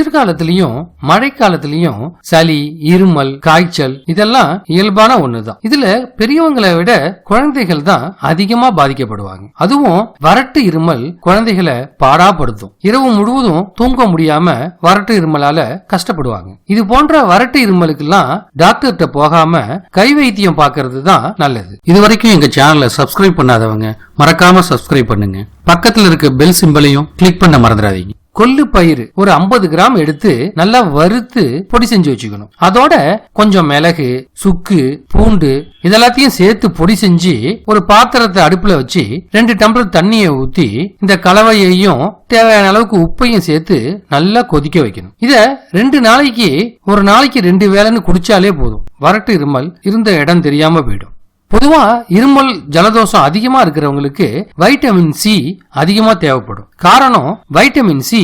குளிர்காலத்திலயும் மழைக்காலத்திலயும் சளி, இருமல், காய்ச்சல் இதெல்லாம் இயல்பான ஒண்ணுதான். இதுல பெரியவங்களை விட குழந்தைகள் தான் அதிகமா பாதிக்கப்படுவாங்க. அதுவும் வறட்டு இருமல் குழந்தைகளை பாடாப்படுத்தும். இரவு முழுவதும் தூங்க முடியாம வறட்டு இருமலால கஷ்டப்படுவாங்க. இது போன்ற வறட்டு இருமலுக்கு எல்லாம் டாக்டர்கிட்ட போகாம கை வைத்தியம் பார்க்கிறது தான் நல்லது. இதுவரைக்கும் எங்க சேனலை சப்ஸ்கிரைப் பண்ணாதவங்க மறக்காம சப்ஸ்கிரைப் பண்ணுங்க. பக்கத்துல இருக்க பெல் சிம்பலையும் கிளிக் பண்ண மறந்துடாதீங்க. கொள்ளு பயிறு ஒரு 50 கிராம் எடுத்து நல்லா வறுத்து பொடி செஞ்சு வச்சுக்கணும். அதோட கொஞ்சம் மிளகு, சுக்கு, பூண்டு இதெல்லாத்தையும் சேர்த்து பொடி செஞ்சு ஒரு பாத்திரத்தை அடுப்புல வச்சு 2 டம்ளர் தண்ணியை ஊத்தி இந்த கலவையையும் தேவையான அளவுக்கு உப்பையும் சேர்த்து நல்லா கொதிக்க வைக்கணும். இத 2 நாளைக்கு ஒரு நாளைக்கு 2 வேளைன்னு குடிச்சாலே போதும். வறட்டு இருமல் இருந்த இடம் தெரியாம போயிடும். பொதுவா இருமல், ஜலதோஷம் அதிகமா இருக்கிறவங்களுக்கு வைட்டமின் சி அதிகமா தேவைப்படும். காரணம் வைட்டமின் சி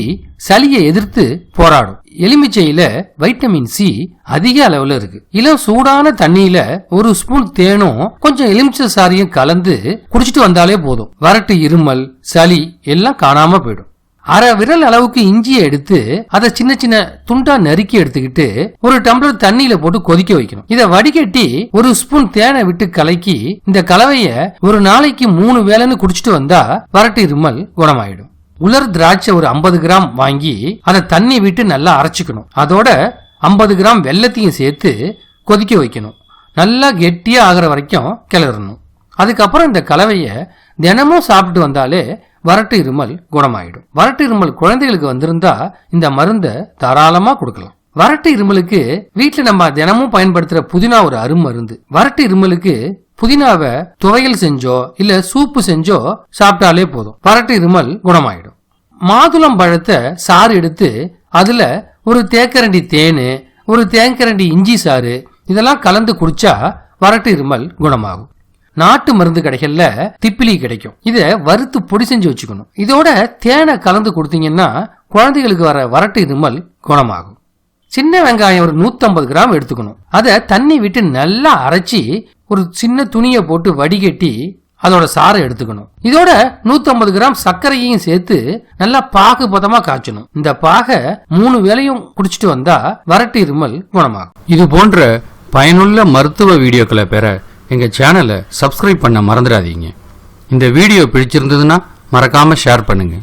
சளியை எதிர்த்து போராடும். எலுமிச்சையில வைட்டமின் சி அதிக அளவுல இருக்கு. இளம் சூடான தண்ணியில ஒரு ஸ்பூன் தேனும் கொஞ்சம் எலுமிச்சை சாரியும் கலந்து குடிச்சிட்டு வந்தாலே போதும். வறட்டு இருமல், சளி எல்லாம் காணாம போயிடும். அரை விரல் அளவுக்கு இஞ்சியை எடுத்து அதை சின்ன சின்ன துண்டா நறுக்கி எடுத்துக்கிட்டு ஒரு டம்ளர் தண்ணியில போட்டு கொதிக்க வைக்கணும். இதை வடிகட்டி ஒரு ஸ்பூன் தேனை விட்டு கலக்கி இந்த கலவைய ஒரு நாளைக்கு 3 வேளைன்னு குடிச்சிட்டு வந்தா வறட்டு இருமல் குணமாயிடும். உலர் திராட்சை ஒரு 50 கிராம் வாங்கி அதை தண்ணி விட்டு நல்லா அரைச்சிக்கணும். அதோட 50 கிராம் வெல்லத்தையும் சேர்த்து கொதிக்க வைக்கணும். நல்லா கெட்டியா ஆகிற வரைக்கும் கிளறணும். அதுக்கப்புறம் இந்த கலவைய தினமும் சாப்பிட்டு வந்தாலே வறட்டு இருமல் குணமாயிடும். வறட்டு இருமல் குழந்தைகளுக்கு வந்திருந்தா இந்த மருந்தை தாராளமா கொடுக்கலாம். வறட்டு இருமலுக்கு வீட்டுல நம்ம தினமும் பயன்படுத்துற புதினா ஒரு அருமருந்து. வறட்டு இருமலுக்கு புதினாவை துவையல் செஞ்சோ இல்ல சூப்பு செஞ்சோ சாப்பிட்டாலே போதும். வறட்டு இருமல் குணமாயிடும். மாதுளம் பழத்தை சாறு எடுத்து அதுல ஒரு தேக்கரண்டி தேனு, ஒரு தேக்கரண்டி இஞ்சி சாறு இதெல்லாம் கலந்து குடிச்சா வறட்டு இருமல் குணமாகும். நாட்டு மருந்து கடைகள்ல திப்பிலி கிடைக்கும். இத வறுத்து பொடி செஞ்சு வச்சுக்கணும். இதோட தேனை கலந்து கொடுத்தீங்கன்னா குழந்தைகளுக்கு வர வறட்டு இருமல் குணமாகும். சின்ன வெங்காயம் ஒரு 150 கிராம் எடுத்துக்கணும். அதை தண்ணி விட்டு நல்லா அரைச்சி ஒரு சின்ன துணியை போட்டு வடிகட்டி அதோட சாறை எடுத்துக்கணும். இதோட 150 கிராம் சர்க்கரையையும் சேர்த்து நல்லா பாகு பதமா காய்ச்சணும். இந்த பாகை 3 வேளையும் குடிச்சிட்டு வந்தா வறட்டு இருமல் குணமாகும். இது போன்ற பயனுள்ள மருத்துவ வீடியோக்களை பெற எங்க சேனலை சப்ஸ்கிரைப் பண்ண மறந்துடாதீங்க. இந்த வீடியோ பிடிச்சிருந்ததுன்னா மறக்காம ஷேர் பண்ணுங்க.